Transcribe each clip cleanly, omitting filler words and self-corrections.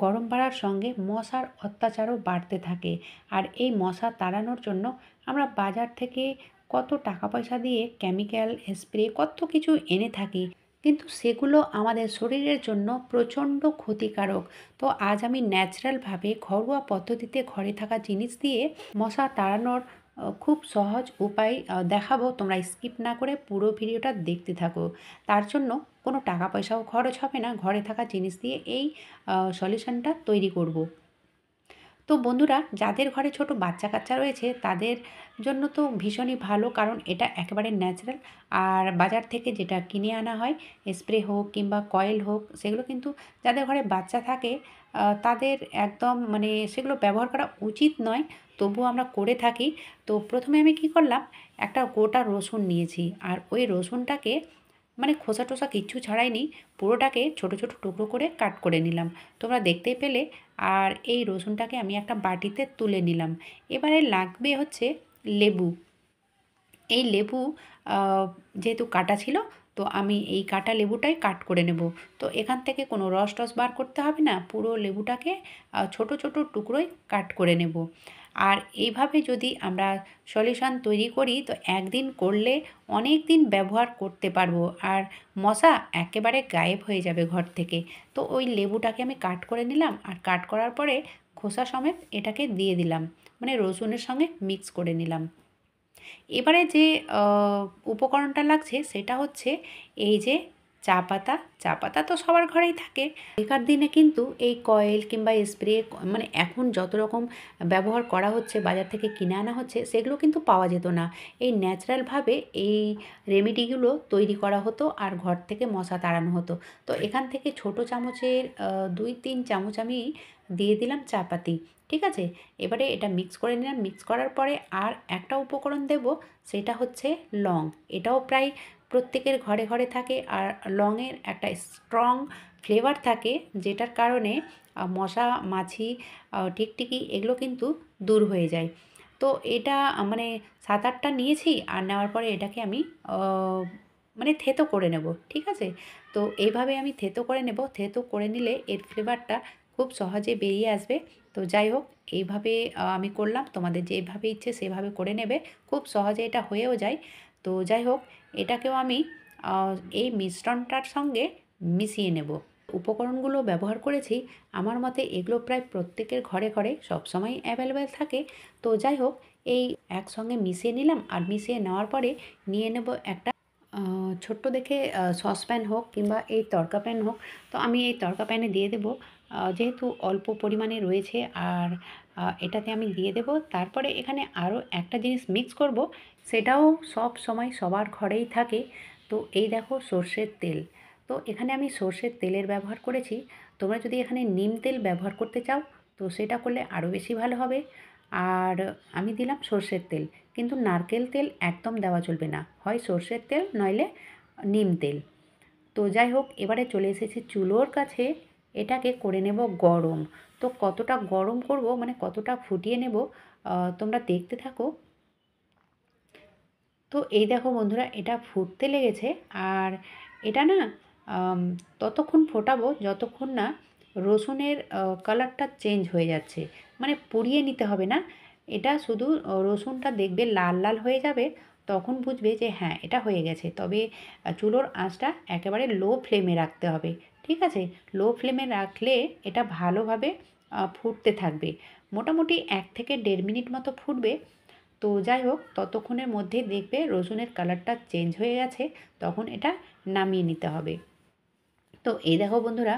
গরম বাড়ার সঙ্গে মশার অত্যাচারও বাড়তে থাকে। আর এই মশা তাড়ানোর জন্য আমরা বাজার থেকে কত টাকা পয়সা দিয়ে কেমিক্যাল স্প্রে কত কিছু এনে থাকি, কিন্তু সেগুলো আমাদের শরীরের জন্য প্রচণ্ড ক্ষতিকারক। তো আজ আমি ন্যাচারালভাবে ঘরোয়া পদ্ধতিতে ঘরে থাকা জিনিস দিয়ে মশা তাড়ানোর খুব সহজ উপায় দেখাবো। তোমরা স্কিপ না করে পুরো ভিডিওটা দেখতে থাকো। তার জন্য কোনো টাকা পয়সাও খরচ হবে না, ঘরে থাকা জিনিস দিয়ে এই সলিউশনটা তৈরি করব। তো বন্ধুরা, যাদের ঘরে ছোট বাচ্চা কাচ্চা রয়েছে তাদের জন্য তো ভীষণই ভালো, কারণ এটা একেবারে ন্যাচারাল। আর বাজার থেকে যেটা কিনে আনা হয়, স্প্রে হোক কিংবা কয়েল হোক, সেগুলো কিন্তু যাদের ঘরে বাচ্চা থাকে তাদের একদম মানে সেগুলো ব্যবহার করা উচিত নয়, তবুও আমরা করে থাকি। তো প্রথমে আমি কি করলাম, একটা গোটা রসুন নিয়েছি, আর ওই রসুনটাকে মানে খোসা টোসা কিচ্ছু ছাড়াইনি, পুরোটাকে ছোট ছোট টুকরো করে কাট করে নিলাম, তোমরা দেখতেই পেলে। আর এই রসুনটাকে আমি একটা বাটিতে তুলে নিলাম। এবারে লাগবে হচ্ছে লেবু। এই লেবু যেহেতু কাটা ছিল, তো আমি এই কাটা লেবুটাই কাট করে নেব। তো এখান থেকে কোনো রস টস বার করতে হবে না, পুরো লেবুটাকে ছোট ছোট টুকরোয় কাট করে নেব। আর এইভাবে যদি আমরা সলিউশন তৈরি করি, তো একদিন করলে অনেক দিন ব্যবহার করতে পারবো, আর মশা একেবারে গায়েব হয়ে যাবে ঘর থেকে। তো ওই লেবুটাকে আমি কাট করে নিলাম, আর কাট করার পরে খোসা সমেত এটাকে দিয়ে দিলাম, মানে রসুনের সঙ্গে মিক্স করে নিলাম। এবারে যে উপকরণটা লাগছে সেটা হচ্ছে এই যে চা পাতা। চা পাতা তো সবার ঘরেই থাকে। আগেকার দিনে কিন্তু এই কয়েল কিংবা স্প্রে মানে এখন যত রকম ব্যবহার করা হচ্ছে, বাজার থেকে কিনে আনা হচ্ছে, সেগুলো কিন্তু পাওয়া যেত না। এই ন্যাচারালভাবে এই রেমেডিগুলো তৈরি করা হতো আর ঘর থেকে মশা তাড়ানো হতো। তো এখান থেকে ছোট চামচের 2-3 চামচ আমি দিয়ে দিলাম চা পাতি। ঠিক আছে? এবারে এটা মিক্স করে নিলাম। মিক্স করার পরে আর একটা উপকরণ দেব, সেটা হচ্ছে লং। এটাও প্রায় প্রত্যেকের ঘরে ঘরে থাকে, আর লংয়ের একটা স্ট্রং ফ্লেভার থাকে, যেটার কারণে মশা মাছি টিকটিকি এগুলো কিন্তু দূর হয়ে যায়। তো এটা মানে 7-8টা নিয়েছি, আর নেওয়ার পরে এটাকে আমি মানে থেতো করে নেব। ঠিক আছে? তো এইভাবে আমি থেতো করে নেব। থেতো করে নিলে এর ফ্লেভারটা খুব সহজে বেরিয়ে আসবে। তো যাই হোক, এইভাবে আমি করলাম। তোমাদের যেভাবে ইচ্ছে সেভাবে করে নেবে। খুব সহজে এটা হয়েও যায়। তো যাই হোক, এটাকেও আমি এই মিশ্রণটার সঙ্গে মিশিয়ে নেব। উপকরণগুলো ব্যবহার করেছি, আমার মতে এগুলো প্রায় প্রত্যেকের ঘরে ঘরে সবসময়ই অ্যাভেলেবেল থাকে। তো যাই হোক, এই একসঙ্গে মিশিয়ে নিলাম, আর মিশিয়ে নেওয়ার পরে নিয়ে নেব একটা ছোট্ট দেখে সসপ্যান হোক কিংবা এই তড়কা প্যান হোক। তো আমি এই তড়কা প্যানে দিয়ে দেবো, যেহেতু অল্প পরিমাণে রয়েছে, আর এটাতে আমি দিয়ে দেব। তারপরে এখানে আরও একটা জিনিস মিক্স করব, সেটাও সব সময় সবার ঘরেই থাকে। তো এই দেখো, সর্ষের তেল। তো এখানে আমি সর্ষের তেলের ব্যবহার করেছি। তোমরা যদি এখানে নিম তেল ব্যবহার করতে চাও, তো সেটা করলে আরও বেশি ভালো হবে। আর আমি দিলাম সর্ষের তেল, কিন্তু নারকেল তেল একদম দেওয়া চলবে না, হয় সর্ষের তেল নইলে নিম তেল। তো যাই হোক, এবারে চলে এসেছি চুলোর কাছে, এটাকে করে নেব গরম। তো কতটা গরম করব, মানে কতটা ফুটিয়ে নেব, তোমরা দেখতে থাকো। তো এই দেখো বন্ধুরা, এটা ফুটতে লেগেছে। আর এটা না আম, ততক্ষণ ফোটাবো যতক্ষণ না রসুনের কালারটা চেঞ্জ হয়ে যাচ্ছে, মানে পুড়িয়ে নিতে হবে না। এটা শুধু রসুনটা দেখবে লাল লাল হয়ে যাবে, তখন বুঝবে যে হ্যাঁ এটা হয়ে গেছে। তবে চুলোর আঁচটা একেবারে লো ফ্লেমে রাখতে হবে। ঠিক আছে? লো ফ্লেমে রাখলে এটা ভালোভাবে ফুটতে থাকবে। মোটামুটি 1 থেকে 1.5 মিনিট মতো ফুটবে। তো যাই হোক, ততক্ষণের মধ্যে দেখবে রসুনের কালারটা চেঞ্জ হয়ে গেছে, তখন এটা নামিয়ে নিতে হবে। তো এই দেখো বন্ধুরা,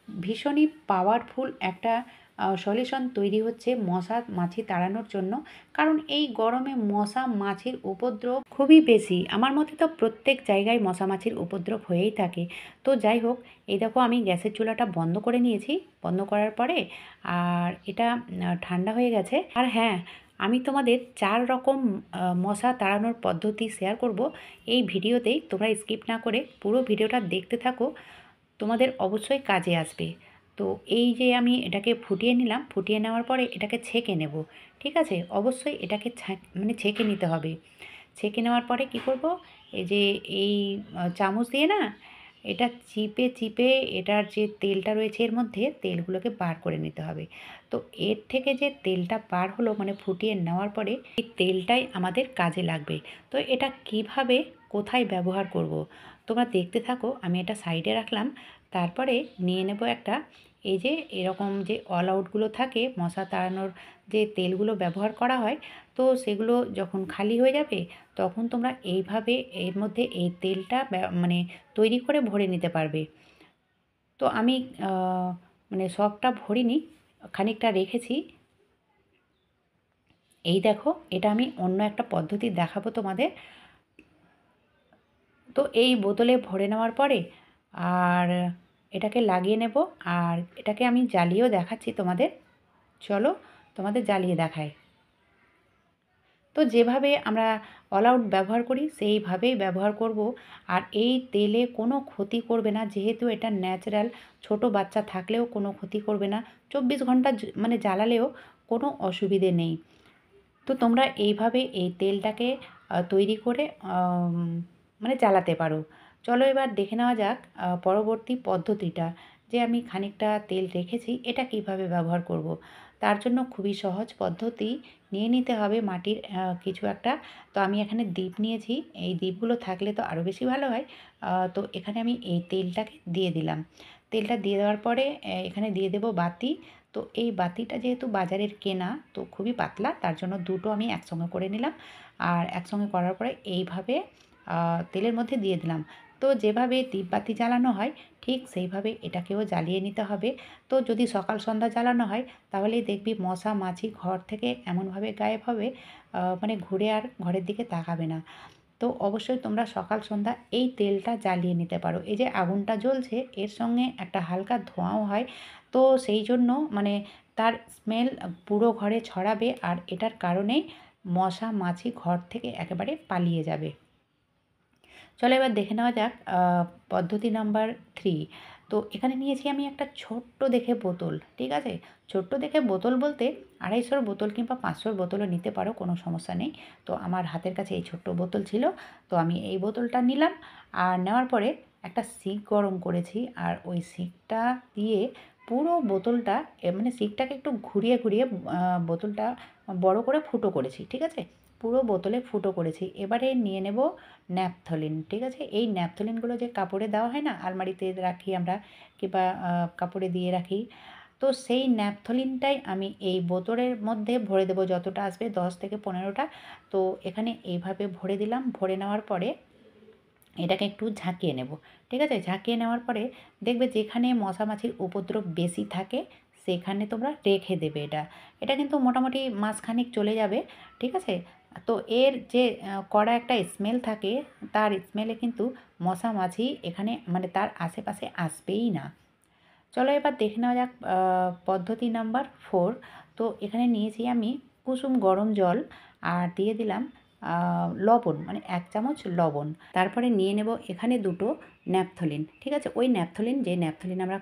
ভীষণই পাওয়ারফুল একটা সলিউশন তৈরি হচ্ছে মশা মাছি তাড়ানোর জন্য। কারণ এই গরমে মশা মাছির উপদ্রব খুবই বেশি। আমার মতে তো প্রত্যেক জায়গায় মশা মাছির উপদ্রব হয়েই থাকে। তো যাই হোক, এই দেখো আমি গ্যাসের চুলাটা বন্ধ করে নিয়েছি। বন্ধ করার পরে আর এটা ঠান্ডা হয়ে গেছে। আর হ্যাঁ, আমি তোমাদের 4 রকম মশা তাড়ানোর পদ্ধতি শেয়ার করব এই ভিডিওতেই। তোমরা স্কিপ না করে পুরো ভিডিওটা দেখতে থাকো, তোমাদের অবশ্যই কাজে আসবে। তো এই যে আমি এটাকে ফুটিয়ে নিলাম, ফুটিয়ে নেওয়ার পরে এটাকে ছেঁকে নেব। ঠিক আছে? অবশ্যই এটাকে মানে ছেঁকে নিতে হবে। ছেঁকে নেওয়ার পরে কি করব, এই যে এই চামচ দিয়ে না এটা চিপে চিপে এটার যে তেলটা রয়েছে এর মধ্যে তেলগুলোকে বার করে নিতে হবে। তো এর থেকে যে তেলটা বার হলো মানে ফুটিয়ে নেওয়ার পরে এই তেলটাই আমাদের কাজে লাগবে। তো এটা কিভাবে কোথায় ব্যবহার করব তোমরা দেখতে থাকো। আমি এটা সাইডে রাখলাম। তারপরে নিয়ে নেব একটা এই যে এরকম যে অল আউটগুলো থাকে মশা তাড়ানোর যে তেলগুলো ব্যবহার করা হয়, তো সেগুলো যখন খালি হয়ে যাবে তখন তোমরা এইভাবে এর মধ্যে এই তেলটা মানে তৈরি করে ভরে নিতে পারবে। তো আমি মানে সবটা ভরিনি, খানিকটা রেখেছি। এই দেখো, এটা আমি অন্য একটা পদ্ধতি দেখাবো তোমাদের। তো এই বোতলে ভরে নেওয়ার পরে আর এটাকে লাগিয়ে নেব, আর এটাকে আমি জ্বালিয়েও দেখাচ্ছি তোমাদের। চলো তোমাদের জ্বালিয়ে দেখাই। তো যেভাবে আমরা অল আউট ব্যবহার করি সেইভাবেই ব্যবহার করব। আর এই তেলে কোনো ক্ষতি করবে না, যেহেতু এটা ন্যাচারাল। ছোট বাচ্চা থাকলেও কোনো ক্ষতি করবে না, 24 ঘন্টা মানে জ্বালালেও কোনো অসুবিধে নেই। তো তোমরা এইভাবে এই তেলটাকে তৈরি করে মানে জ্বালাতে পারো। চলো এবার দেখে নেওয়া যাক পরবর্তী পদ্ধতিটা, যে আমি খানিকটা তেল রেখেছি এটা কিভাবে ব্যবহার করব। তার জন্য খুবই সহজ পদ্ধতি, নিয়ে নিতে হবে মাটির কিছু একটা। তো আমি এখানে দীপ নিয়েছি, এই দীপগুলো থাকলে তো আরও বেশি ভালো হয়। তো এখানে আমি এই তেলটাকে দিয়ে দিলাম। তেলটা দিয়ে দেওয়ার পরে এখানে দিয়ে দেব বাতি। তো এই বাতিটা যেহেতু বাজারের কেনা, তো খুবই পাতলা, তার জন্য দুটো আমি একসঙ্গে করে নিলাম। আর একসঙ্গে করার পরে এইভাবে তেলের মধ্যে দিয়ে দিলাম। তো যেভাবে দীপবাতি জ্বালানো হয় ঠিক সেইভাবে এটাকেও জ্বালিয়ে নিতে হবে। তো যদি সকাল সন্ধ্যা জ্বালানো হয় তাহলেই দেখবি মশা মাছি ঘর থেকে এমনভাবে গায়েব হবে, মানে ঘুরে আর ঘরের দিকে তাকাবে না। তো অবশ্যই তোমরা সকাল সন্ধ্যা এই তেলটা জ্বালিয়ে নিতে পারো। এই যে আগুনটা জ্বলছে এর সঙ্গে একটা হালকা ধোঁয়াও হয়, তো সেই জন্য মানে তার স্মেল পুরো ঘরে ছড়াবে, আর এটার কারণেই মশা মাছি ঘর থেকে একেবারে পালিয়ে যাবে। চলো এবার দেখে নেওয়া যাক পদ্ধতি নাম্বার 3। তো এখানে নিয়েছি আমি একটা ছোট্ট দেখে বোতল, ঠিক আছে? ছোট্ট দেখে বোতল বলতে 250 বোতল কিংবা 500 বোতলও নিতে পারো, কোনো সমস্যা নেই। তো আমার হাতের কাছে এই ছোট্ট বোতল ছিল, তো আমি এই বোতলটা নিলাম। আর নেওয়ার পরে একটা সিক গরম করেছি, আর ওই সিকটা দিয়ে পুরো বোতলটা মানে সিকটাকে একটু ঘুরিয়ে ঘুরিয়ে বোতলটা বড় করে ফুটো করেছি, ঠিক আছে? পুরো বোতলে ফুটো করেছি। এবারে নিয়ে নেব ন্যাপথলিন, ঠিক আছে? এই ন্যাপথলিনগুলো যে কাপড়ে দেওয়া হয় না, আলমারিতে রাখি আমরা কিংবা কাপড়ে দিয়ে রাখি, তো সেই ন্যাপথলিনটাই আমি এই বোতলের মধ্যে ভরে দেবো, যতটা আসবে 10 থেকে 15টা। তো এখানে এইভাবে ভরে দিলাম। ভরে নেওয়ার পরে এটাকে একটু ঝাঁকিয়ে নেব, ঠিক আছে? ঝাঁকিয়ে নেওয়ার পরে দেখবে যেখানে মশা মাছির উপদ্রব বেশি থাকে সেখানে তোমরা রেখে দেবে এটা। এটা কিন্তু মোটামুটি মাসখানেক চলে যাবে, ঠিক আছে? তো এর যে কড়া একটা স্মেল থাকে, তার স্মেলে কিন্তু মশা মাছি এখানে মানে তার আশেপাশে আসবেই না। চলো এবার দেখে নেওয়া যাক পদ্ধতি নাম্বার 4। তো এখানে নিয়েছি আমি কুসুম গরম জল, আর দিয়ে দিলাম লবণ, মানে 1 চামচ লবণ। তারপরে নিয়ে নেব এখানে দুটো ন্যাপথলিন, ঠিক আছে? ওই ন্যাপথলিন, যে ন্যাপথলিন আমরা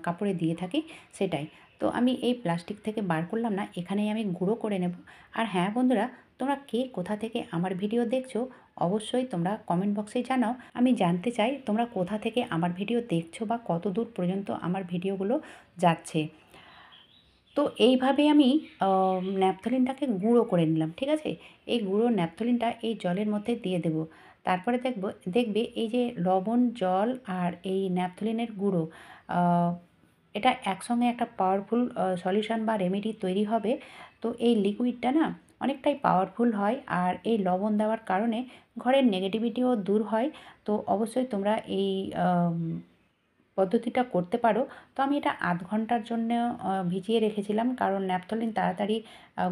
কাপড়ে দিয়ে থাকি সেটাই। তো আমি এই প্লাস্টিক থেকে বার করলাম না, এখানেই আমি গুঁড়ো করে নেব। আর হ্যাঁ বন্ধুরা, তোমরা কে কোথা থেকে আমার ভিডিও দেখছো অবশ্যই তোমরা কমেন্ট বক্সে জানাও। আমি জানতে চাই তোমরা কোথা থেকে আমার ভিডিও দেখছো বা কত দূর পর্যন্ত আমার ভিডিওগুলো যাচ্ছে। তো এইভাবে আমি ন্যাপথলিনটাকে গুঁড়ো করে নিলাম, ঠিক আছে? এই গুঁড়ো ন্যাপথলিনটা এই জলের মধ্যে দিয়ে দেবো। তারপরে দেখবে এই যে লবণ, জল আর এই ন্যাপথলিনের গুঁড়ো, আ এটা একসঙ্গে একটা পাওয়ারফুল সলিউশন বা রেমেডি তৈরি হবে। তো এই লিকুইডটা না অনেকটাই পাওয়ারফুল হয়, আর এই লবণ দেওয়ার কারণে ঘরের নেগেটিভিটিও দূর হয়। তো অবশ্যই তোমরা এই আম পদ্ধতিটা করতে পারো। তো আমি এটা আধ ঘন্টার জন্য ভিজিয়ে রেখেছিলাম, কারণ ন্যাপথলিন তাড়াতাড়ি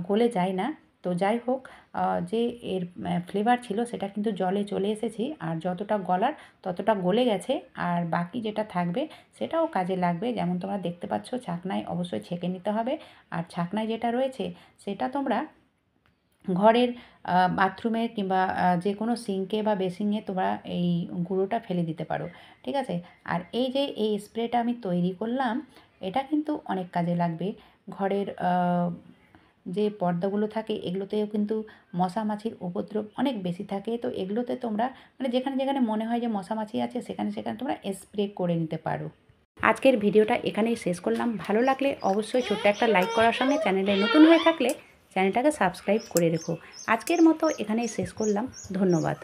গলে যায় না। তো যাই হোক, যে এর ফ্লেভার ছিল সেটা কিন্তু জলে চলে এসেছে, আর যতটা গলার ততটা গলে গেছে। আর বাকি যেটা থাকবে সেটাও কাজে লাগবে। যেমন তোমরা দেখতে পাচ্ছ ছাকনায় অবশ্যই ছেঁকে নিতে হবে। আর ছাকনায় যেটা রয়েছে সেটা তোমরা ঘরের বাথরুমে কিংবা যে কোনো সিঙ্কে বা বেসিনে তোমরা এই গুঁড়োটা ফেলে দিতে পারো, ঠিক আছে? আর এই যে এই স্প্রেটা আমি তৈরি করলাম, এটা কিন্তু অনেক কাজে লাগবে ঘরের যে পর্দাগুলো থাকে এগুলোতেও কিন্তু মশা মাছির উপদ্রব অনেক বেশি থাকে। তো এগুলোতে তোমরা মানে যেখানে যেখানে মনে হয় যে মশা মাছি আছে সেখানে সেখানে তোমরা স্প্রে করে নিতে পারো। আজকের ভিডিওটা এখানেই শেষ করলাম। ভালো লাগলে অবশ্যই ছোট্ট একটা লাইক করার সঙ্গে চ্যানেলে নতুন হয়ে থাকলে চ্যানেলটাকে সাবস্ক্রাইব করে রেখো। আজকের মতো এখানেই শেষ করলাম। ধন্যবাদ।